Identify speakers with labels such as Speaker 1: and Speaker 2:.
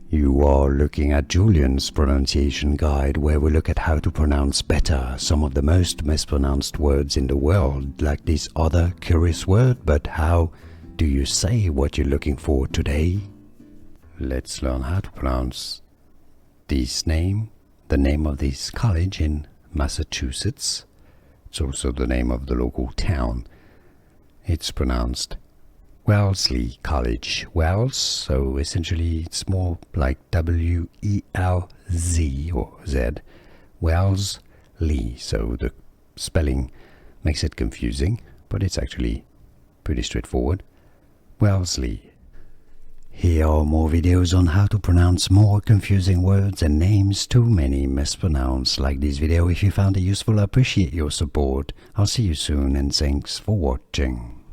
Speaker 1: You are looking at Julian's pronunciation guide, where we look at how to pronounce better some of the most mispronounced words in the world, like this other curious word. But how do you say what you're looking for today? Let's learn how to pronounce this name, the name of this college in Massachusetts. It's also the name of the local town. It's pronounced Wellesley College. Wells, so essentially it's more like W-E-L-Z or Z. Wellesley, so the spelling makes it confusing, but it's actually pretty straightforward. Wellesley. Here are more videos on how to pronounce more confusing words and names too many mispronounced. Like this video if you found it useful. I appreciate your support. I'll see you soon and thanks for watching.